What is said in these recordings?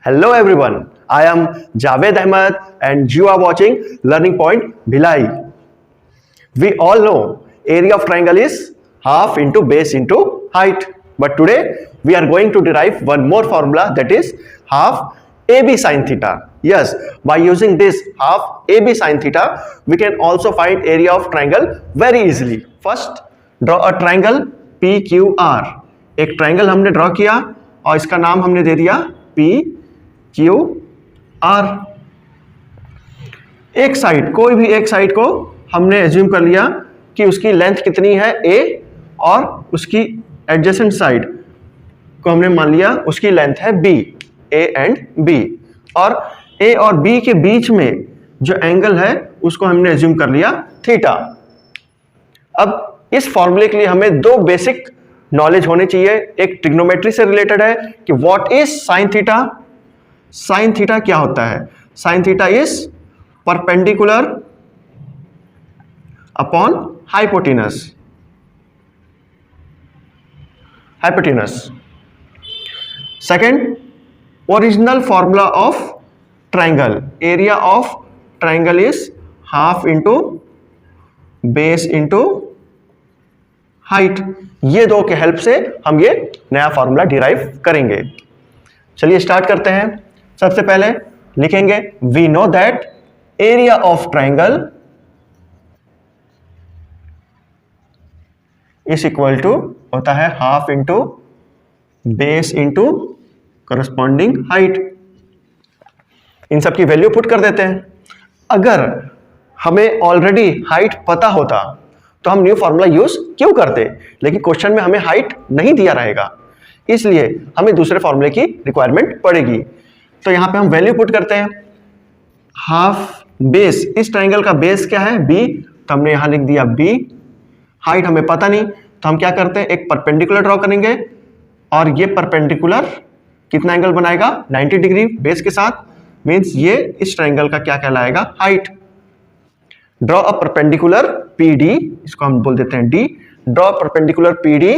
Hello everyone, I am Javed Ahmed and you are watching Learning Point Bhilai. We all know area of triangle is half into base into height. But today we are going to derive one more formula, that is half AB sin theta. Yes, by using this half AB sin theta, we can also find area of triangle very easily. First, draw a triangle PQR. एक triangle हमने draw किया और इसका नाम हमने दे दिया PQR. एक side, कोई भी एक साइड को हमने एज्यूम कर लिया कि उसकी लेंथ कितनी है A और उसकी एडजेसेंट साइड को हमने मान लिया उसकी लेंथ है B, A एंड B, और A और B के बीच में जो एंगल है उसको हमने एज्यूम कर लिया थीटा. अब इस फॉर्मूले के लिए हमें दो बेसिक नॉलेज होने चाहिए. एक ट्रिग्नोमेट्री से रिलेटेड है कि what is sine theta. Sine theta क्या होता है? Sign theta is perpendicular upon hypotenuse. Second, original formula of triangle. Area of triangle is half into base into height. ये दो के हेल्प से हम ये नया फॉर्मूला डिराइव करेंगे. चलिए स्टार्ट करते हैं. सबसे पहले लिखेंगे we know that area of triangle is equal to होता है half into base into corresponding height. इन सब की वैल्यू पुट कर देते हैं. अगर हमें ऑलरेडी हाइट पता होता तो हम न्यू फॉर्मूला यूज क्यों करते, लेकिन क्वेश्चन में हमें हाइट नहीं दिया रहेगा, इसलिए हमें दूसरे फॉर्मूले की रिक्वायरमेंट पड़ेगी. तो यहां पे हम वैल्यू पुट करते हैं. हाफ बेस, इस ट्राइंगल का बेस क्या है? B, तो हमने यहां लिख दिया B. हाइट हमें पता नहीं, तो हम क्या करते हैं, एक परपेंडिकुलर ड्रॉ करेंगे और ये परपेंडिकुलर कितना एंगल बनाएगा? 90 डिग्री बेस के साथ. मीन्स ये इस ट्राइंगल का क्या कहलाएगा? Height. Draw a perpendicular PD, इसको हम बोल देते हैं D. Draw perpendicular PD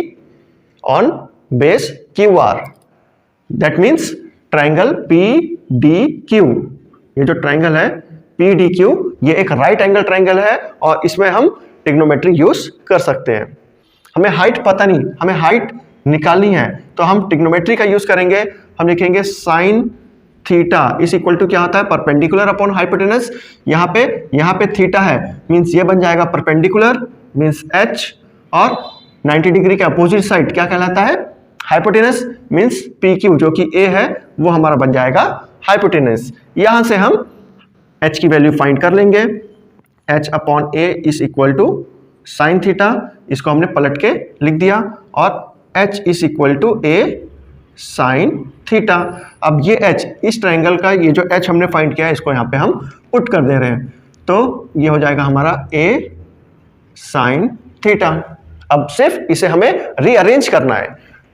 on base QR. That means triangle PDQ. ये जो ट्राइंगल है PDQ, ये एक राइट एंगल ट्राइंगल है और इसमें हम ट्रिग्नोमेट्री यूज कर सकते हैं. हमें हाइट पता नहीं, हमें हाइट निकालनी है, तो हम ट्रिग्नोमेट्री का यूज करेंगे. हम लिखेंगे sine theta is equal to क्या होता है? Perpendicular upon hypotenuse. यहाँ पे थीटा है, मीन्स ये बन जाएगा परपेंडिकुलर, मीन्स H, और 90 डिग्री के अपोजिट साइड क्या कहलाता है? हाइपोटेनस, मीन्स PQ जो कि A है वो हमारा बन जाएगा हाइपोटेनस. यहां से हम H की वैल्यू फाइंड कर लेंगे. H upon A is equal to sine theta. इसको हमने पलट के लिख दिया और H is equal to A sine theta. अब ये H, इस ट्राइंगल का ये जो H हमने फाइंड किया है, इसको यहाँ पे हम पुट कर दे रहे हैं. तो ये हो जाएगा हमारा A साइन थीटा. अब सिर्फ इसे हमें रीअरेंज करना है,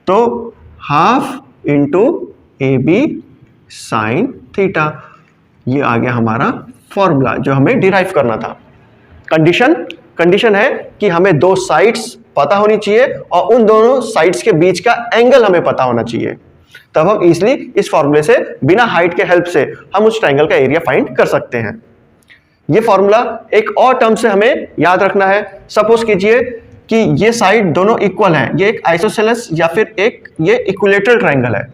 तो half into AB sine theta. ये आ गया हमारा फॉर्मूला जो हमें डिराइव करना था. कंडीशन है कि हमें दो साइड्स पता होनी चाहिए और उन दोनों साइड्स के बीच का एंगल हमें पता होना चाहिए. तब हम इजीली इस फॉर्मूले से बिना हाइट के हेल्प से हम उस ट्राइंगल का एरिया फाइंड कर सकते हैं. ये फॉर्मूला एक और टर्म से हमें याद रखना है. सपोज कीजिए कि ये साइड दोनों इक्वल हैं, ये एक आइसोसेलेस या फिर एक ये इक्विलेटरल ट्राइंगल है.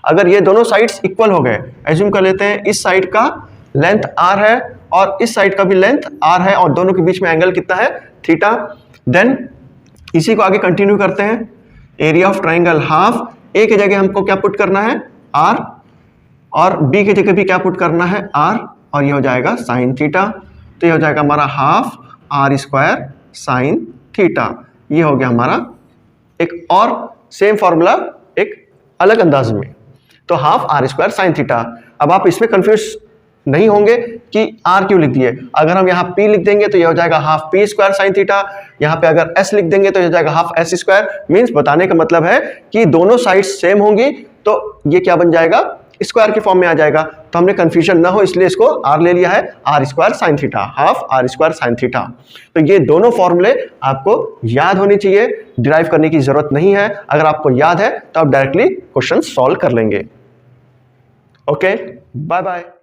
अगर ये दोनों साइड्स इक्वल हो गए, एज्यूम कर लेते हैं इस साइड का लेंथ R है और इस साइड का भी लेंथ R है और दोनों के बीच में एंगल कितना है? थीटा. देन इसी को आगे कंटिन्यू करते हैं. Area of triangle half, A की जगह हमको क्या पुट करना है? R, और B की जगह भी क्या पुट करना है? R, और ये हो जाएगा साइन थीटा. तो ये हो जाएगा हमारा half R square sine theta. ये हो गया हमारा एक और सेम फॉर्मूला एक अलग अंदाज में. तो half R square sine theta. अब आप इसमें कंफ्यूज नहीं होंगे कि R क्यों लिख दिए. अगर हम यहाँ P लिख देंगे तो ये हो जाएगा half P square sine theta. यहाँ पे अगर S लिख देंगे तो ये हो जाएगा हाफ S स्क्वायर. मीन्स बताने का मतलब है कि दोनों साइड्स सेम होंगी तो ये क्या बन जाएगा? स्क्वायर के फॉर्म में आ जाएगा. तो हमने कंफ्यूजन ना हो इसलिए इसको R ले लिया है, R square sine theta, half R square sine theta. तो ये दोनों फॉर्मूले आपको याद होने चाहिए, डिराइव करने की जरूरत नहीं है. अगर आपको याद है तो आप डायरेक्टली क्वेश्चन सॉल्व कर लेंगे. Okay, bye bye.